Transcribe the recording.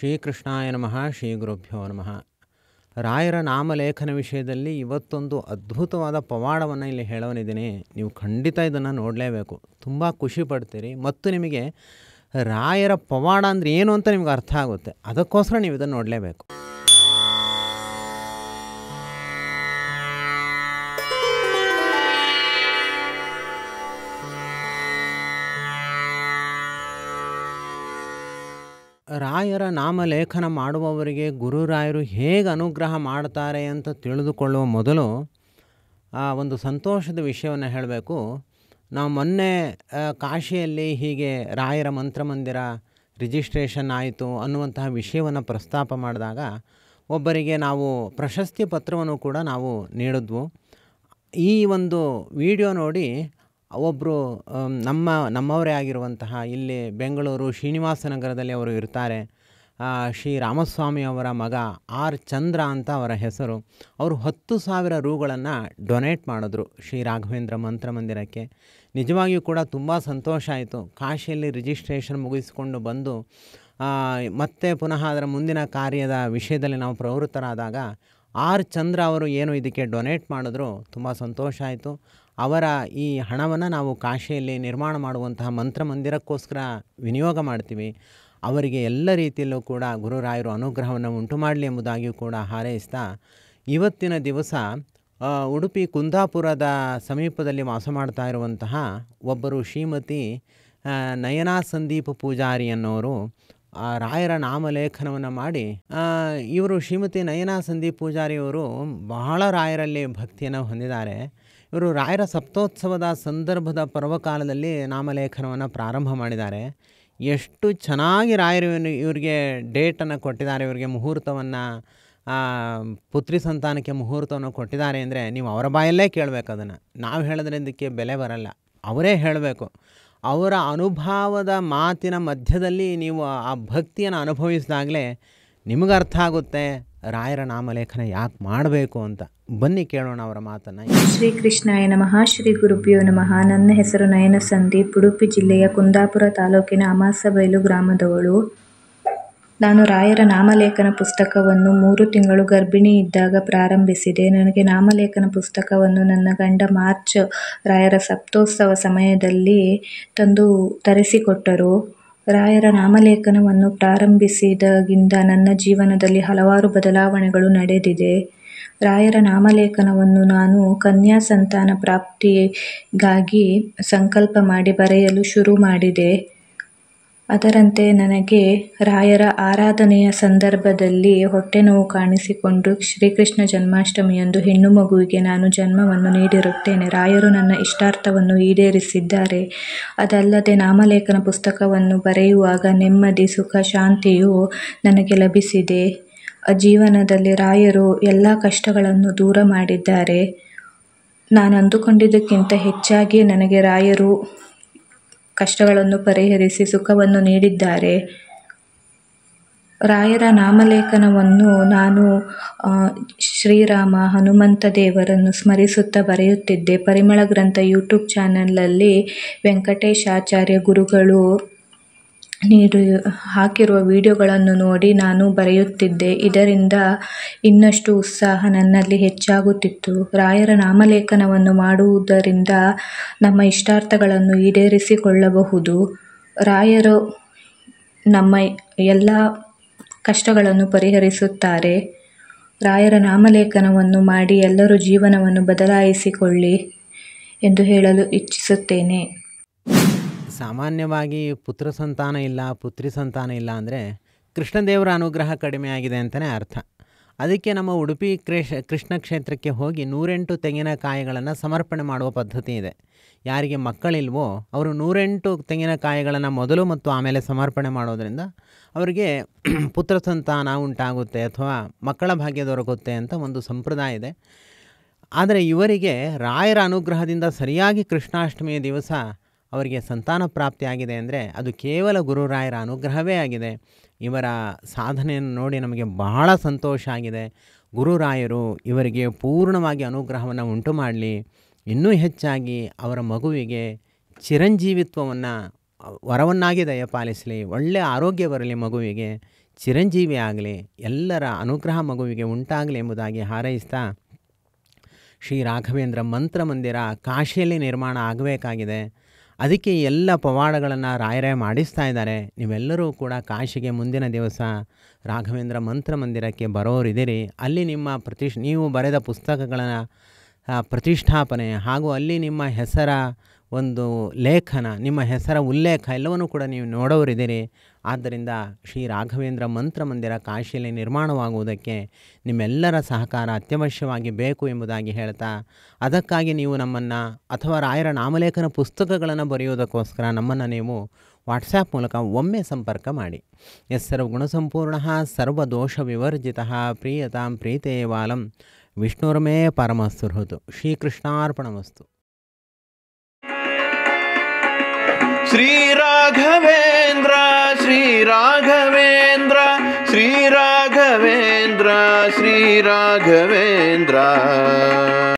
ಶ್ರೀಕೃಷ್ಣಾಯ ನಮಃ ಶ್ರೀ ಗುರುಭ್ಯೋ ನಮಃ. ರಾಯರ ನಾಮಲೇಖನ ವಿಷಯದಲ್ಲಿ ಇವತ್ತೊಂದು ಅದ್ಭುತವಾದ ಪವಾಡವನ್ನು ಇಲ್ಲಿ ಹೇಳೋನಿದ್ದೀನಿ. ನೀವು ಖಂಡಿತ ಇದನ್ನು ನೋಡಲೇಬೇಕು, ತುಂಬ ಖುಷಿ ಪಡ್ತೀರಿ ಮತ್ತು ನಿಮಗೆ ರಾಯರ ಪವಾಡ ಅಂದರೆ ಏನು ಅಂತ ನಿಮ್ಗೆ ಅರ್ಥ ಆಗುತ್ತೆ. ಅದಕ್ಕೋಸ್ಕರ ನೀವು ಇದನ್ನು ನೋಡಲೇಬೇಕು. ರಾಯರ ನಾಮಲೇಖನ ಮಾಡುವವರಿಗೆ ಗುರುರಾಯರು ಹೇಗೆ ಅನುಗ್ರಹ ಮಾಡ್ತಾರೆ ಅಂತ ತಿಳಿದುಕೊಳ್ಳುವ ಮೊದಲು ಒಂದು ಸಂತೋಷದ ವಿಷಯವನ್ನು ಹೇಳಬೇಕು. ನಾವು ಮೊನ್ನೆ ಕಾಶಿಯಲ್ಲಿ ಹೀಗೆ ರಾಯರ ಮಂತ್ರಮಂದಿರ ರಿಜಿಸ್ಟ್ರೇಷನ್ ಆಯಿತು ಅನ್ನುವಂತಹ ವಿಷಯವನ್ನು ಪ್ರಸ್ತಾಪ ಮಾಡಿದಾಗ ಒಬ್ಬರಿಗೆ ನಾವು ಪ್ರಶಸ್ತಿ ಪತ್ರವನ್ನು ಕೂಡ ನಾವು ನೀಡಿದ್ವು. ಈ ಒಂದು ವಿಡಿಯೋ ನೋಡಿ ಒಬ್ಬರು ನಮ್ಮವರೇ ಆಗಿರುವಂತಹ ಇಲ್ಲಿ ಬೆಂಗಳೂರು ಶ್ರೀನಿವಾಸನಗರದಲ್ಲಿ ಅವರು ಇರ್ತಾರೆ. ಶ್ರೀ ರಾಮಸ್ವಾಮಿ ಅವರ ಮಗ ಆರ್ ಚಂದ್ರ ಅಂತ ಅವರ ಹೆಸರು. ಅವರು 10,000 ರೂಗಳನ್ನು ಡೊನೇಟ್ ಮಾಡಿದ್ರು ಶ್ರೀ ರಾಘವೇಂದ್ರ ಮಂತ್ರಮಂದಿರಕ್ಕೆ. ನಿಜವಾಗಿಯೂ ಕೂಡ ತುಂಬ ಸಂತೋಷ ಆಯಿತು. ಕಾಶಿಯಲ್ಲಿ ರಿಜಿಸ್ಟ್ರೇಷನ್ ಮುಗಿಸಿಕೊಂಡು ಬಂದು ಮತ್ತೆ ಪುನಃ ಅದರ ಮುಂದಿನ ಕಾರ್ಯದ ವಿಷಯದಲ್ಲಿ ನಾವು ಪ್ರವೃತ್ತರಾದಾಗ ಆರ್ ಚಂದ್ರ ಅವರು ಏನು ಇದಕ್ಕೆ ಡೊನೇಟ್ ಮಾಡಿದ್ರು, ತುಂಬ ಸಂತೋಷ ಆಯಿತು. ಅವರ ಈ ಹಣವನ್ನು ನಾವು ಕಾಶಿಯಲ್ಲಿ ನಿರ್ಮಾಣ ಮಾಡುವಂತಹ ಮಂತ್ರಮಂದಿರಕ್ಕೋಸ್ಕರ ವಿನಿಯೋಗ ಮಾಡ್ತೀವಿ. ಅವರಿಗೆ ಎಲ್ಲ ರೀತಿಯಲ್ಲೂ ಕೂಡ ಗುರುರಾಯರು ಅನುಗ್ರಹವನ್ನು ಉಂಟು ಮಾಡಲಿ ಎಂಬುದಾಗಿಯೂ ಕೂಡ ಹಾರೈಸ್ತಾ, ಇವತ್ತಿನ ದಿವಸ ಉಡುಪಿ ಕುಂದಾಪುರದ ಸಮೀಪದಲ್ಲಿ ವಾಸ ಮಾಡ್ತಾ ಇರುವಂತಹ ಒಬ್ಬರು ಶ್ರೀಮತಿ ನಯನಾ ಸಂದೀಪ್ ಪೂಜಾರಿ ಅನ್ನೋರು ರಾಯರ ನಾಮಲೇಖನವನ್ನು ಮಾಡಿ, ಇವರು ಶ್ರೀಮತಿ ನಯನಾ ಸಂದೀಪ್ ಪೂಜಾರಿಯವರು ಬಹಳ ರಾಯರಲ್ಲಿ ಭಕ್ತಿಯನ್ನು ಹೊಂದಿದ್ದಾರೆ. ಇವರು ರಾಯರ ಸಪ್ತೋತ್ಸವದ ಸಂದರ್ಭದ ಪರ್ವಕಾಲದಲ್ಲಿ ನಾಮಲೇಖನವನ್ನು ಪ್ರಾರಂಭ ಮಾಡಿದ್ದಾರೆ. ಎಷ್ಟು ಚೆನ್ನಾಗಿ ರಾಯರು ಇವರಿಗೆ ಡೇಟನ್ನು ಕೊಟ್ಟಿದ್ದಾರೆ, ಇವರಿಗೆ ಮುಹೂರ್ತವನ್ನು, ಪುತ್ರಿ ಸಂತಾನಕ್ಕೆ ಮುಹೂರ್ತವನ್ನು ಕೊಟ್ಟಿದ್ದಾರೆ ಅಂದರೆ ನೀವು ಅವರ ಬಾಯಲ್ಲೇ ಕೇಳಬೇಕು. ಅದನ್ನು ನಾವು ಹೇಳಿದ್ರೆ ಇದಕ್ಕೆ ಬೆಲೆ ಬರಲ್ಲ, ಅವರೇ ಹೇಳಬೇಕು. ಅವರ ಅನುಭವದ ಮಾತಿನ ಮಧ್ಯದಲ್ಲಿ ನೀವು ಆ ಭಕ್ತಿಯನ್ನು ಅನುಭವಿಸಿದಾಗಲೇ ನಿಮಗೆ ಅರ್ಥ ಆಗುತ್ತೆ ರಾಯರ ನಾಮಲೇಖನ ಯಾಕೆ ಮಾಡಬೇಕು ಅಂತ. ಬನ್ನಿ ಕೇಳೋಣ ಅವರ ಮಾತನ್ನು. ಶ್ರೀಕೃಷ್ಣಾಯ ನಮಃ ಶ್ರೀ ಗುರುಭ್ಯೋ ನಮಃ. ನನ್ನ ಹೆಸರು ನಯನ ಸಂದೀಪ್, ಉಡುಪಿ ಜಿಲ್ಲೆಯ ಕುಂದಾಪುರ ತಾಲೂಕಿನ ಅಮಾಸಬೈಲು ಗ್ರಾಮದವಳು. ನಾನು ರಾಯರ ನಾಮಲೇಖನ ಪುಸ್ತಕವನ್ನು 3 ತಿಂಗಳು ಗರ್ಭಿಣಿ ಇದ್ದಾಗ ಪ್ರಾರಂಭಿಸಿದೆ. ನನಗೆ ನಾಮಲೇಖನ ಪುಸ್ತಕವನ್ನು ನನ್ನ ಗಂಡ ಮಾರ್ಚ್ ರಾಯರ ಸಪ್ತೋತ್ಸವ ಸಮಯದಲ್ಲಿ ತಂದು ತರಿಸಿಕೊಟ್ಟರು. ರಾಯರ ನಾಮಲೇಖನವನ್ನು ಪ್ರಾರಂಭಿಸಿದಾಗಿಂದ ನನ್ನ ಜೀವನದಲ್ಲಿ ಹಲವಾರು ಬದಲಾವಣೆಗಳು ನಡೆದಿದೆ. ರಾಯರ ನಾಮಲೇಖನವನ್ನು ನಾನು ಕನ್ಯಾ ಸಂತಾನ ಪ್ರಾಪ್ತಿಗಾಗಿ ಸಂಕಲ್ಪ ಮಾಡಿ ಬರೆಯಲು ಶುರು ಮಾಡಿದೆ. ಅದರಂತೆ ನನಗೆ ರಾಯರ ಆರಾಧನೆಯ ಸಂದರ್ಭದಲ್ಲಿ ಹೊಟ್ಟೆ ನೋವು ಕಾಣಿಸಿಕೊಂಡು ಶ್ರೀಕೃಷ್ಣ ಜನ್ಮಾಷ್ಟಮಿಯಂದು ಹೆಣ್ಣು ಮಗುವಿಗೆ ನಾನು ಜನ್ಮವನ್ನು ನೀಡಿರುತ್ತೇನೆ. ರಾಯರು ನನ್ನ ಇಷ್ಟಾರ್ಥವನ್ನು ಈಡೇರಿಸಿದ್ದಾರೆ. ಅದಲ್ಲದೆ ನಾಮಲೇಖನ ಪುಸ್ತಕವನ್ನು ಬರೆಯುವಾಗ ನೆಮ್ಮದಿ, ಸುಖ, ಶಾಂತಿಯು ನನಗೆ ಲಭಿಸಿದೆ. ಜೀವನದಲ್ಲಿ ರಾಯರು ಎಲ್ಲ ಕಷ್ಟಗಳನ್ನು ದೂರ ಮಾಡಿದ್ದಾರೆ. ನಾನು ಅಂದುಕೊಂಡಿದ್ದಕ್ಕಿಂತ ಹೆಚ್ಚಾಗಿ ನನಗೆ ರಾಯರು ಕಷ್ಟಗಳನ್ನು ಪರಿಹರಿಸಿ ಸುಖವನ್ನು ನೀಡಿದ್ದಾರೆ. ರಾಯರ ನಾಮಲೇಖನವನ್ನು ನಾನು ಶ್ರೀರಾಮ, ಹನುಮಂತ ದೇವರನ್ನು ಸ್ಮರಿಸುತ್ತಾ ಬರೆಯುತ್ತಿದ್ದೆ. ಪರಿಮಳ ಗ್ರಂಥ ಯೂಟ್ಯೂಬ್ ಚಾನಲಲ್ಲಿ ವೆಂಕಟೇಶಾಚಾರ್ಯ ಗುರುಗಳು ಹಾಕಿರುವ ವಿಡಿಯೋಗಳನ್ನು ನೋಡಿ ನಾನು ಬರೆಯುತ್ತಿದ್ದೆ. ಇದರಿಂದ ಇನ್ನಷ್ಟು ಉತ್ಸಾಹ ನನ್ನಲ್ಲಿ ಹೆಚ್ಚಾಗುತ್ತಿತ್ತು. ರಾಯರ ನಾಮಲೇಖನವನ್ನು ಮಾಡುವುದರಿಂದ ನಮ್ಮ ಇಷ್ಟಾರ್ಥಗಳನ್ನು ಈಡೇರಿಸಿಕೊಳ್ಳಬಹುದು. ರಾಯರು ನಮ್ಮ ಎಲ್ಲ ಕಷ್ಟಗಳನ್ನು ಪರಿಹರಿಸುತ್ತಾರೆ. ರಾಯರ ನಾಮಲೇಖನವನ್ನು ಮಾಡಿ ಎಲ್ಲರೂ ಜೀವನವನ್ನು ಬದಲಾಯಿಸಿಕೊಳ್ಳಿ ಎಂದು ಹೇಳಲು ಇಚ್ಛಿಸುತ್ತೇನೆ. ಸಾಮಾನ್ಯವಾಗಿ ಪುತ್ರ ಸಂತಾನ ಇಲ್ಲ, ಪುತ್ರಿ ಸಂತಾನ ಇಲ್ಲ ಅಂದರೆ ಕೃಷ್ಣದೇವರ ಅನುಗ್ರಹ ಕಡಿಮೆ ಆಗಿದೆ ಅಂತಲೇ ಅರ್ಥ. ಅದಕ್ಕೆ ನಮ್ಮ ಉಡುಪಿ ಕೃಷ್ಣ ಕ್ಷೇತ್ರಕ್ಕೆ ಹೋಗಿ 108 ತೆಂಗಿನಕಾಯಿಗಳನ್ನು ಸಮರ್ಪಣೆ ಮಾಡುವ ಪದ್ಧತಿ ಇದೆ. ಯಾರಿಗೆ ಮಕ್ಕಳಿಲ್ವೋ ಅವರು 108 ತೆಂಗಿನಕಾಯಿಗಳನ್ನು ಮೊದಲು ಮತ್ತು ಆಮೇಲೆ ಸಮರ್ಪಣೆ ಮಾಡೋದರಿಂದ ಅವರಿಗೆ ಪುತ್ರ ಸಂತಾನ ಉಂಟಾಗುತ್ತೆ ಅಥವಾ ಮಕ್ಕಳ ಭಾಗ್ಯ ದೊರಕುತ್ತೆ ಅಂತ ಒಂದು ಸಂಪ್ರದಾಯ ಇದೆ. ಆದರೆ ಇವರಿಗೆ ರಾಯರ ಅನುಗ್ರಹದಿಂದ ಸರಿಯಾಗಿ ಕೃಷ್ಣಾಷ್ಟಮಿಯ ದಿವಸ ಅವರಿಗೆ ಸಂತಾನ ಪ್ರಾಪ್ತಿಯಾಗಿದೆ ಅಂದರೆ ಅದು ಕೇವಲ ಗುರುರಾಯರ ಅನುಗ್ರಹವೇ ಆಗಿದೆ. ಇವರ ಸಾಧನೆಯನ್ನು ನೋಡಿ ನಮಗೆ ಬಹಳ ಸಂತೋಷ ಆಗಿದೆ. ಗುರುರಾಯರು ಇವರಿಗೆ ಪೂರ್ಣವಾಗಿ ಅನುಗ್ರಹವನ್ನು ಉಂಟು ಮಾಡಲಿ, ಇನ್ನೂ ಹೆಚ್ಚಾಗಿ ಅವರ ಮಗುವಿಗೆ ಚಿರಂಜೀವಿತ್ವವನ್ನು ವರವನ್ನಾಗಿ ದಯಪಾಲಿಸಲಿ, ಒಳ್ಳೆಯ ಆರೋಗ್ಯ ಬರಲಿ, ಮಗುವಿಗೆ ಚಿರಂಜೀವಿ ಆಗಲಿ, ಎಲ್ಲರ ಅನುಗ್ರಹ ಮಗುವಿಗೆ ಉಂಟಾಗಲಿ ಎಂಬುದಾಗಿ ಹಾರೈಸ್ತಾ, ಶ್ರೀ ರಾಘವೇಂದ್ರ ಮಂತ್ರ ಮಂದಿರ ಕಾಶಿಯಲ್ಲಿ ನಿರ್ಮಾಣ ಆಗಬೇಕಾಗಿದೆ. ಅದಕ್ಕೆ ಎಲ್ಲ ಪವಾಡಗಳನ್ನು ರಾಯರೇ ಮಾಡಿಸ್ತಾ ಇದ್ದಾರೆ. ನೀವೆಲ್ಲರೂ ಕೂಡ ಕಾಶಿಗೆ ಮುಂದಿನ ದಿವಸ ರಾಘವೇಂದ್ರ ಮಂತ್ರ ಮಂದಿರಕ್ಕೆ ಬರೋರಿದ್ದೀರಿ. ಅಲ್ಲಿ ನಿಮ್ಮ ನೀವು ಬರೆದ ಪುಸ್ತಕಗಳ ಪ್ರತಿಷ್ಠಾಪನೆ ಹಾಗೂ ಅಲ್ಲಿ ನಿಮ್ಮ ಹೆಸರ ಒಂದು ಲೇಖನ, ನಿಮ್ಮ ಹೆಸರ ಉಲ್ಲೇಖ ಎಲ್ಲವನ್ನೂ ಕೂಡ ನೀವು ನೋಡೋರಿದ್ದೀರಿ. ಆದ್ದರಿಂದ ಶ್ರೀ ರಾಘವೇಂದ್ರ ಮಂತ್ರ ಮಂದಿರ ಕಾಶಿಯಲ್ಲಿ ನಿರ್ಮಾಣವಾಗುವುದಕ್ಕೆ ನಿಮ್ಮೆಲ್ಲರ ಸಹಕಾರ ಅತ್ಯವಶ್ಯವಾಗಿ ಬೇಕು ಎಂಬುದಾಗಿ ಹೇಳ್ತಾ, ಅದಕ್ಕಾಗಿ ನೀವು ನಮ್ಮನ್ನು ಅಥವಾ ರಾಯರ ನಾಮಲೇಖನ ಪುಸ್ತಕಗಳನ್ನು ಬರೆಯೋದಕ್ಕೋಸ್ಕರ ನಮ್ಮನ್ನು ನೀವು ವಾಟ್ಸಾಪ್ ಮೂಲಕ ಒಮ್ಮೆ ಸಂಪರ್ಕ ಮಾಡಿ. ಸರ್ವಗುಣಸಂಪೂರ್ಣ ಸರ್ವದೋಷ ವಿವರ್ಜಿತ ಪ್ರೀಯತಾಂ ಪ್ರೀತೇವಾಲಂ ವಿಷ್ಣುರ್ಮೇ ಪರಮಸುಹೃತ್. ಶ್ರೀಕೃಷ್ಣಾರ್ಪಣಮಸ್ತು. ಶ್ರೀ ರಾಘವೇಂದ್ರ ಶ್ರೀ ರಾಘವೇಂದ್ರ ಶ್ರೀ ರಾಘವೇಂದ್ರ ಶ್ರೀ ರಾಘವೇಂದ್ರ.